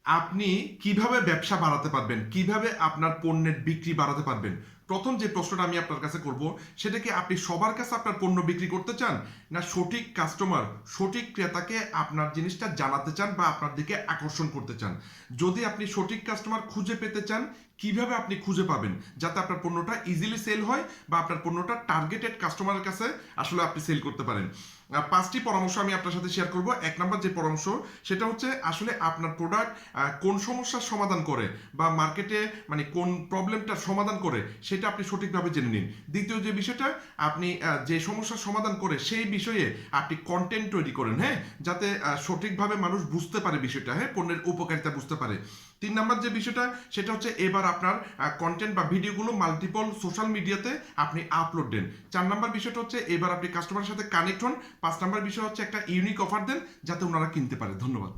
আপনি কিভাবে ব্যবসা বাড়াতে পারবেন, কিভাবে আপনার পণ্যের বিক্রি বাড়াতে পারবেন? প্রথম যে প্রশ্নটা আমি আপনার কাছে করব, সেটা কি আপনি সবার কাছে আপনার পণ্য বিক্রি করতে চান, না সঠিক কাস্টমার, সঠিক ক্রেতাকে আপনার জিনিসটা জানাতে চান বা আপনার দিকে আকর্ষণ করতে চান? যদি আপনি সঠিক কাস্টমার খুঁজে পেতে চান, কিভাবে আপনি খুঁজে পাবেন যাতে আপনার পণ্যটা ইজিলি সেল হয় বা আপনার পণ্যটা টার্গেটেড কাস্টমারের কাছে আসলে আপনি সেল করতে পারেন? পাঁচটি পরামর্শ আমি আপনার সাথে শেয়ার করব। এক নম্বর যে পরামর্শ, সেটা হচ্ছে আসলে আপনার প্রোডাক্ট কোন সমস্যার সমাধান করে বা মার্কেটে মানে কোন প্রবলেমটার সমাধান করে সেটা আপনি সঠিকভাবে জেনে নিন। দ্বিতীয় যে বিষয়টা, আপনি যে সমস্যার সমাধান করে সেই বিষয়ে আপনি কন্টেন্ট তৈরি করেন, হ্যাঁ, যাতে সঠিকভাবে মানুষ বুঝতে পারে বিষয়টা, হ্যাঁ, পণ্যের উপকারিতা বুঝতে পারে। তিন নাম্বার যে বিষয়টা, সেটা হচ্ছে এবার আপনার কন্টেন্ট বা ভিডিওগুলো মাল্টিপল সোশ্যাল মিডিয়াতে আপনি আপলোড দেন। চার নাম্বার বিষয়টা হচ্ছে এবার আপনি কাস্টমারের সাথে কানেক্ট হন। পাঁচ নাম্বার বিষয় হচ্ছে একটা ইউনিক অফার দেন যাতে ওনারা কিনতে পারে। ধন্যবাদ।